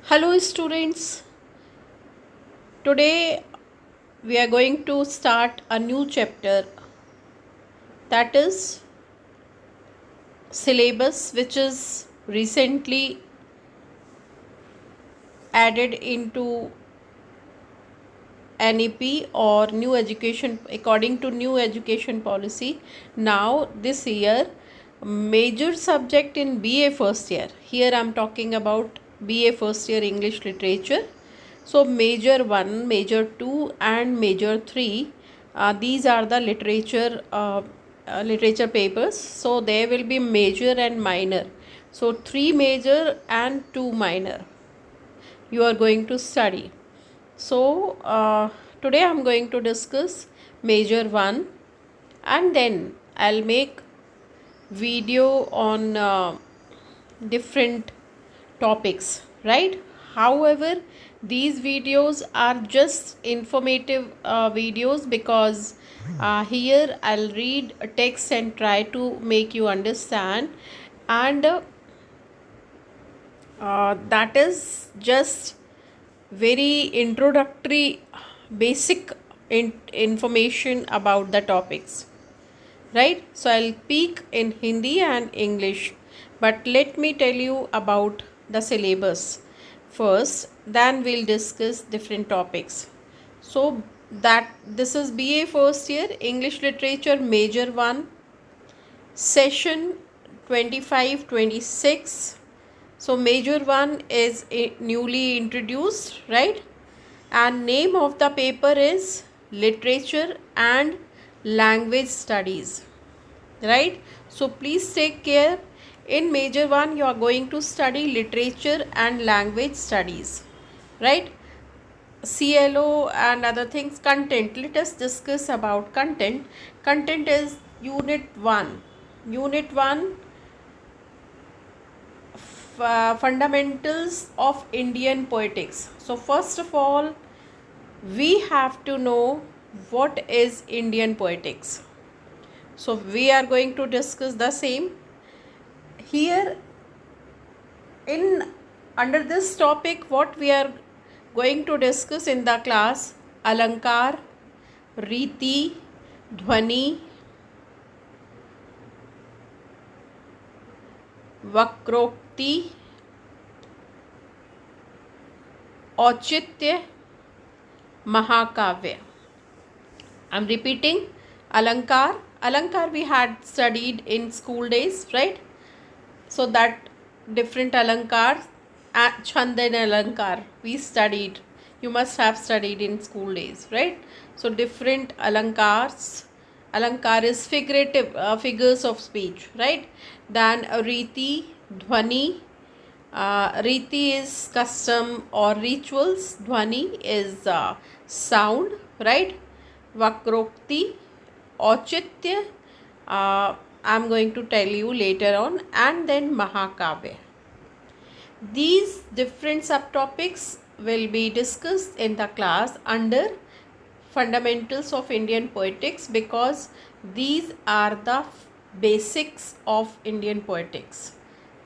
Hello students, today we are going to start a new chapter, that is syllabus, which is recently added into NEP or new education according to new education policy. Now this year major subject in BA first year, here I am talking about BA first year English literature. So major 1, major 2 and major 3, these are the literature papers. So there will be major and minor. So 3 major and 2 minor you are going to study. So today I am going to discuss major 1, and then I'll make video on different topics, right? However, these videos are just informative videos, because here I'll read a text and try to make you understand, and that is just very introductory basic information about the topics, right? So I'll speak in Hindi and English, but let me tell you about the syllabus first, then we'll discuss different topics. So that this is BA first year English literature major 1, session 25-26. So major 1 is newly introduced, right? And name of the paper is literature and language studies, right? So please take care. In major 1 you are going to study literature and language studies, right? CLO and other things. Content, let us discuss about content. Content is unit 1. Unit 1, fundamentals of Indian poetics. So first of all, we have to know what is Indian poetics. So we are going to discuss the same here. In under this topic, what we are going to discuss in the class: alankar, riti, dhwani, vakrokti, औचित्य, Mahakavya. I'm repeating. Alankar. Alankar we had studied in school days, right? So that different Alankar, Chand and Alankar we studied. You must have studied in school days, right? So different Alankars. Alankar is figurative, figures of speech, right? Then Riti, Dhwani. Riti is custom or rituals. Dhwani is sound, right? Vakrokti, Auchitya, I'm going to tell you later on, and then Mahakavya. These different subtopics will be discussed in the class under fundamentals of Indian poetics, because these are the basics of Indian poetics,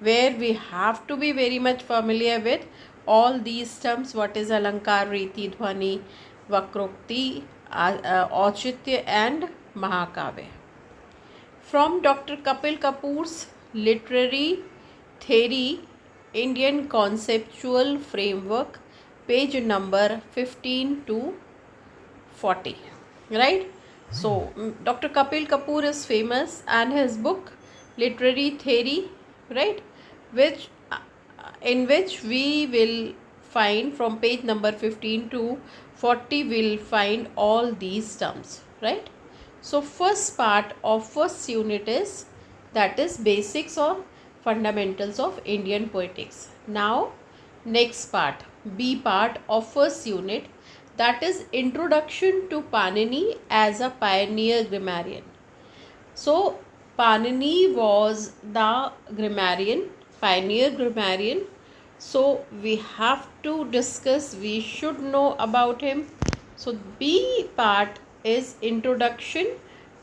where we have to be very much familiar with all these terms. What is Alankar, Riti, Dhwani, Vakrokti, Auchitya and Mahakavya. From Dr. Kapil Kapoor's Literary Theory, Indian Conceptual Framework, page number 15 to 40, right? So Dr. Kapil Kapoor is famous, and his book Literary Theory, right, which in which we will find from page number 15 to 40, we'll find all these terms, right? So first part of first unit is, that is basics or fundamentals of Indian poetics. Now next part, B part of first unit, that is introduction to Panini as a pioneer grammarian. So Panini was the grammarian, pioneer grammarian. So we have to discuss, we should know about him. So B part is introduction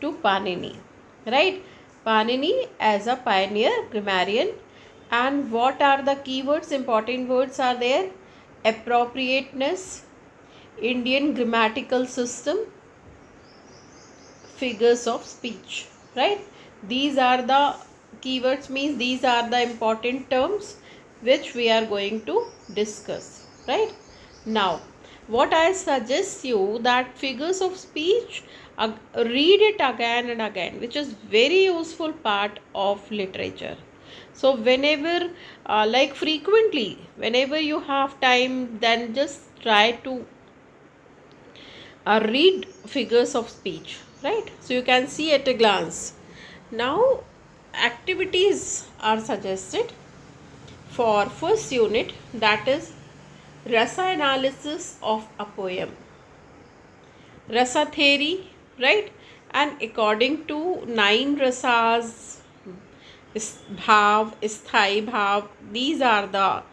to Panini, right? Panini as a pioneer grammarian. And what are the keywords? Important words are there: appropriateness, Indian grammatical system, figures of speech, right? These are the keywords, means these are the important terms which we are going to discuss, right? Now what I suggest you, that figures of speech, read it again and again, which is very useful part of literature. So whenever like frequently, whenever you have time, then just try to read figures of speech, right? So you can see at a glance. Now activities are suggested for first unit, that is rasa analysis of a poem, rasa theory, right? And according to 9 rasas, bhav, sthai bhav, these are the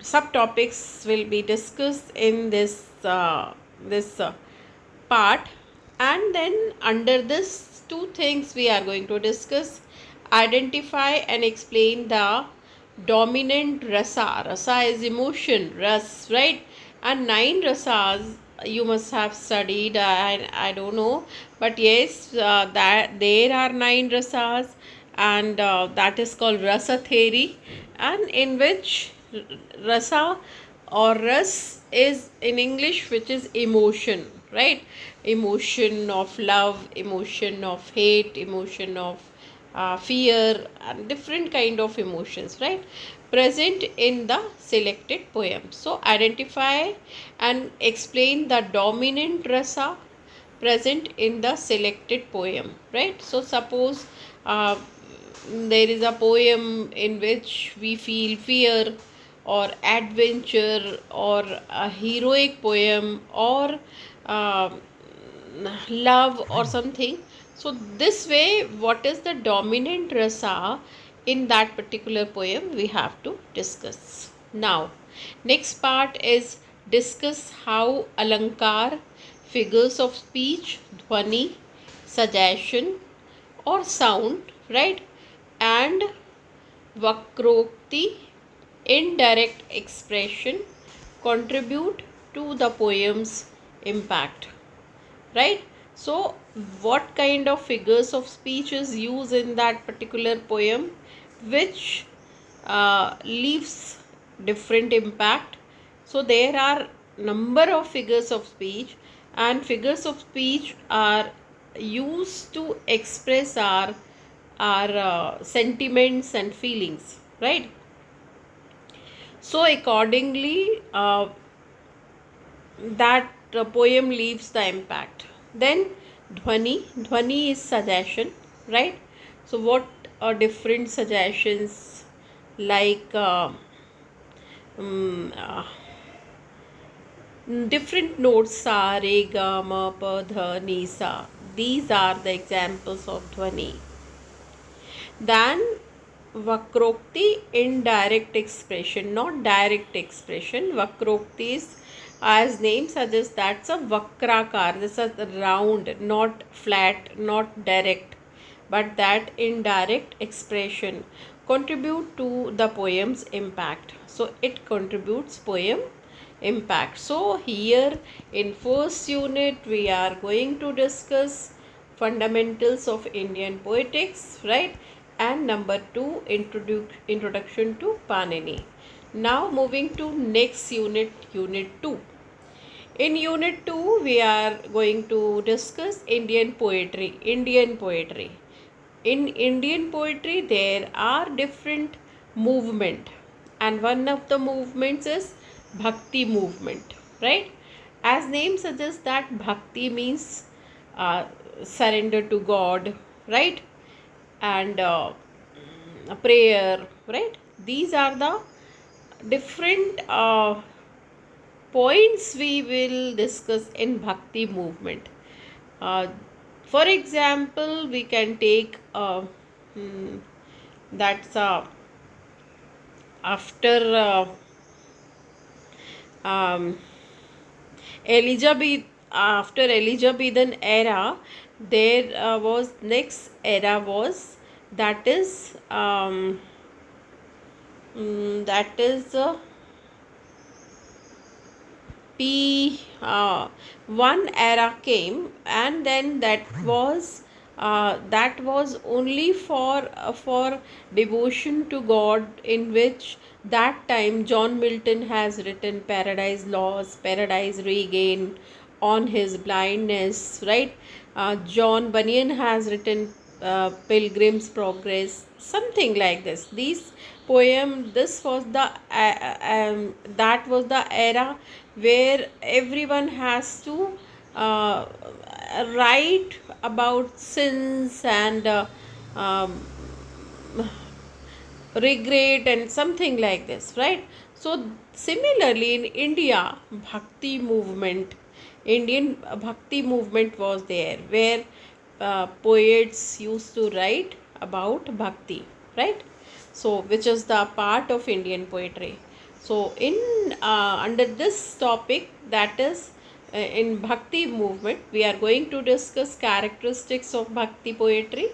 subtopics will be discussed in this part. And then under this, two things we are going to discuss: identify and explain the dominant rasa is emotion, ras, right? And 9 rasas you must have studied, I don't know, but yes, that there are 9 rasas, and that is called rasa theory, and in which rasa or ras is in English, which is emotion, right? Emotion of love, emotion of hate, emotion of fear, and different kind of emotions, right, present in the selected poem. So identify and explain the dominant rasa present in the selected poem, right? So suppose uh, there is a poem in which we feel fear or adventure, or a heroic poem, or uh, love or something. So this way, what is the dominant rasa in that particular poem, we have to discuss. Now next part is discuss how alankar, figures of speech, dhwani, suggestion or sound, right, and vakrokti, indirect expression, contribute to the poem's impact, right? So what kind of figures of speech is used in that particular poem, which leaves different impact? So there are number of figures of speech, and figures of speech are used to express our sentiments and feelings, right? So accordingly, that poem leaves the impact. Then dhwani is suggestion, right? So what are different suggestions, like um, uh, different notes, sa, re, ga, ma, pa, dha, ni, sa. These are the examples of dhwani. Then vakrokti, indirect expression, not direct expression. Vakrokti is, as name suggests, that's a vakrakar. This is round, not flat, not direct, but that indirect expression contribute to the poem's impact. So it contributes poem impact. So here in first unit we are going to discuss fundamentals of Indian poetics, right? And number 2, introduction to Panini. Now moving to next unit, unit 2. In unit 2 we are going to discuss Indian poetry. In Indian poetry there are different movement, and one of the movements is bhakti movement, right? As name suggests, that bhakti means uh, surrender to God, right? And a prayer, right? These are the different points we will discuss in bhakti movement. uh, for example, we can take that's after um, Elizabeth, after Elizabethan era, there was next era was, that is that is one era came, and then that was only for devotion to God, in which that time John Milton has written Paradise Lost, Paradise Regained on his blindness, right? John Bunyan has written Pilgrim's Progress, something like this. These poem, this was the that was the era where everyone has to uh, write about sins and um, regret and something like this, right? So similarly in India, bhakti movement Indian bhakti movement was there, where poets used to write about bhakti, right? So which is the part of Indian poetry. So in under this topic, that is in bhakti movement, we are going to discuss characteristics of bhakti poetry.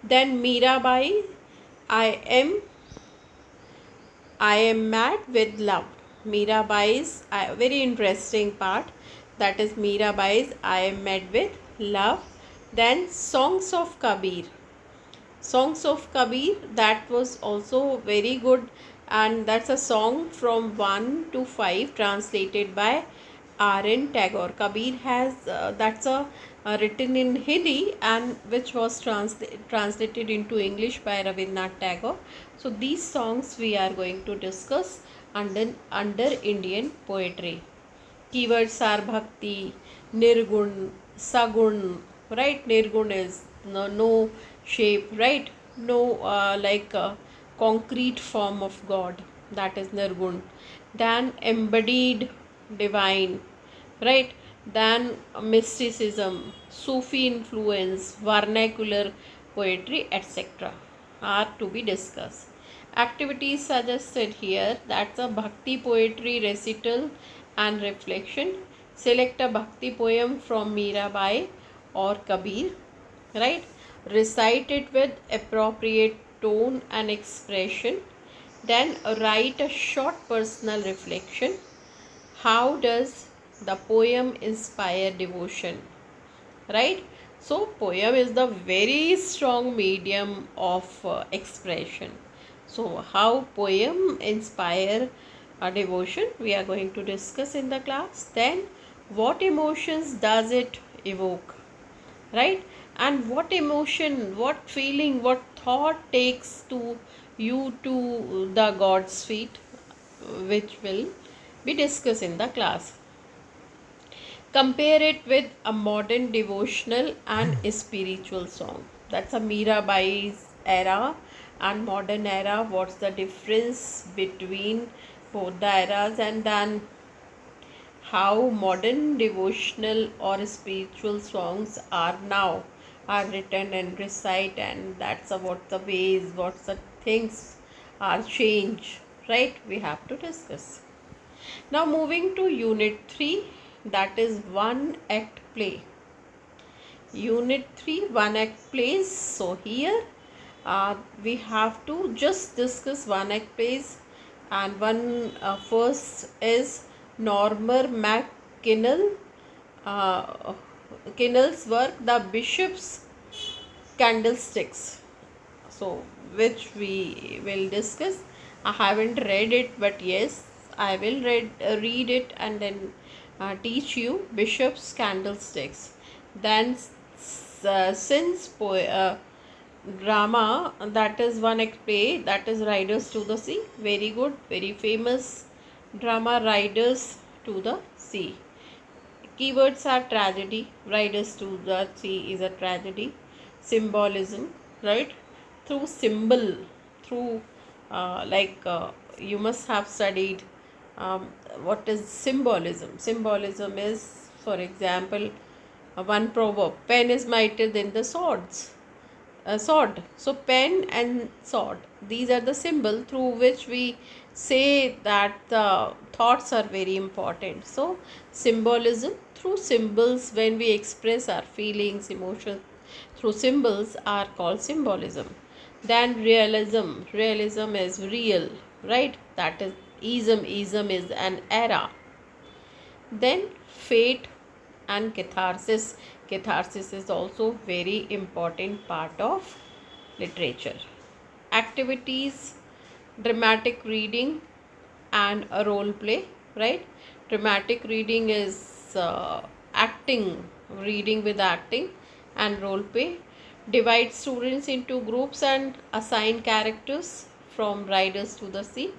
Then Mirabai, I am I am mad with love. Mirabai's very interesting part, that is Mirabai's I am mad with love. Then Songs of Kabir. Songs of Kabir, that was also very good, and that's a song from 1 to 5 translated by R.N. Tagore. Kabir has that's a written in Hindi, and which was translated into English by Rabindranath Tagore. So these songs we are going to discuss under Indian poetry. Keywords are bhakti, nirgun, sagun, right? Nirgun is no shape, right? No concrete form of God, that is nirgun. Then embodied divine, right? Then mysticism, Sufi influence, vernacular poetry, etc. are to be discussed. Activities suggested here, that's a bhakti poetry recital and reflection. Select a bhakti poem from Mirabai or Kabir, right? Recite it with appropriate tone and expression. Then write a short personal reflection. How does the poem inspire devotion, right? So poem is the very strong medium of expression. So how poem inspire a devotion, we are going to discuss in the class. Then what emotions does it evoke, right? And what emotion, what feeling, what thought takes to you to the God's feet, which will be discussed in the class. Compare it with a modern devotional and spiritual song. That's a Mirabai's era and modern era. What's the difference between both the eras? And then how modern devotional or spiritual songs are now are written and recite, and that's what the ways, what the things are changed, right? We have to discuss. Now moving to unit 3, that is one act play. Unit 3, one act plays. So here we have to just discuss one act plays, and one first is Norman MacKinnell Kinnell's work, The Bishop's Candlesticks, so which we will discuss. I haven't read it, but yes, I will read it and then teach you Bishop's Candlesticks. Then drama, that is one play, that is Riders to the Sea. Very good, very famous drama, Riders to the Sea. Keywords are tragedy. Riders to the Sea is a tragedy. Symbolism, right? Through symbol, through you must have studied what is symbolism. Symbolism is, for example, one proverb: pen is mightier than the sword. So pen and sword, these are the symbol through which we say that the thoughts are very important. So symbolism, through symbols, when we express our feelings, emotions through symbols, are called symbolism. Then realism is real, right? That is ism is an era. Then fate and catharsis. Catharsis is also very important part of literature. Activities, dramatic reading and a role play, right? Dramatic reading is acting, reading with acting, and role play. Divide students into groups and assign characters from Riders to the Sea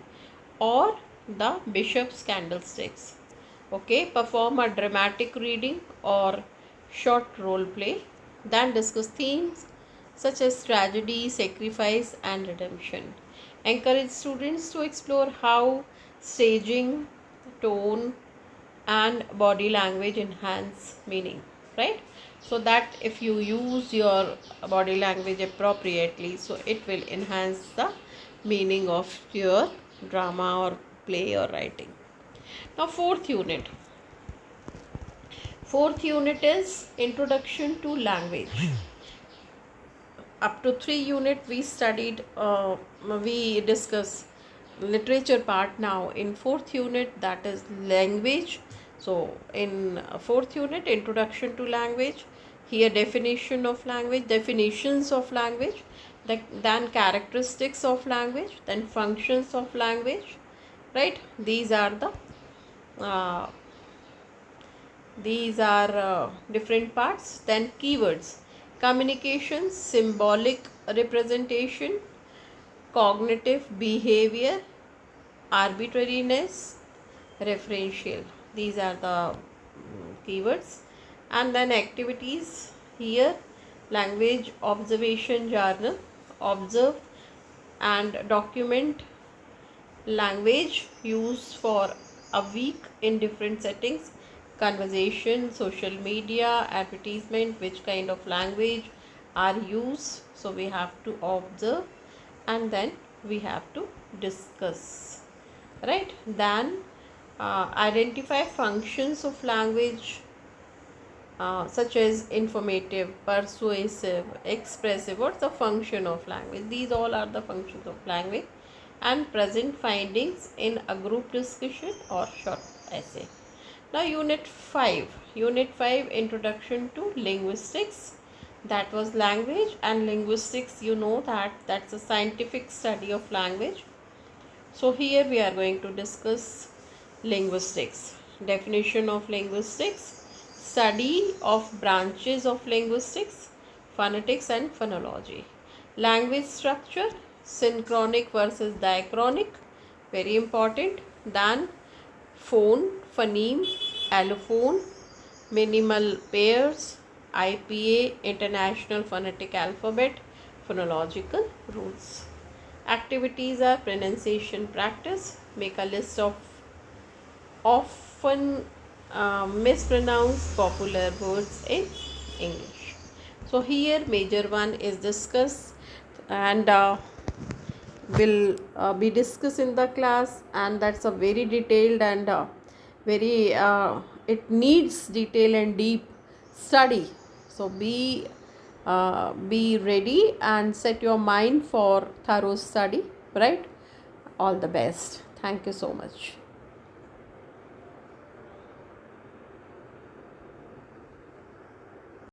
or the Bishop's Candlesticks. Okay, perform a dramatic reading or short role play. Then discuss themes such as tragedy, sacrifice, and redemption. Encourage students to explore how staging, tone, and body language enhance meaning, right? So that if you use your body language appropriately, so it will enhance the meaning of your drama or play or writing. Now, fourth unit is introduction to language. Up to 3 unit we studied, we discuss literature part. Now in fourth unit, that is language. So in fourth unit, introduction to language, here definition of language, definitions of language, then characteristics of language, then functions of language, right? Uh, these are different parts. Then keywords, communication, symbolic representation, cognitive behavior, arbitrariness, referential. These are the keywords. And then activities, here language observation journal, observe and document language used for a week in different settings, conversation, social media, advertisement, which kind of language are used. So we have to observe and then we have to discuss, right? Then identify functions of language, such as informative, persuasive, expressive. What's the function of language? These all are the functions of language. And present findings in a group discussion or short essay. Now unit 5, introduction to linguistics. That was language and linguistics. You know that that's a scientific study of language. So here we are going to discuss linguistics. Definition of linguistics, study of branches of linguistics, phonetics and phonology. Language structure, synchronic versus diachronic, very important. Then phone, phoneme, allophone, minimal pairs, IPA, International Phonetic Alphabet, phonological rules. Activities are pronunciation practice, make a list of often mispronounced popular words in English. So here major one is discussed and will be discussed in the class, and that's a very detailed and very it needs detail and deep study. So be ready and set your mind for thorough study, right? All the best. Thank you so much.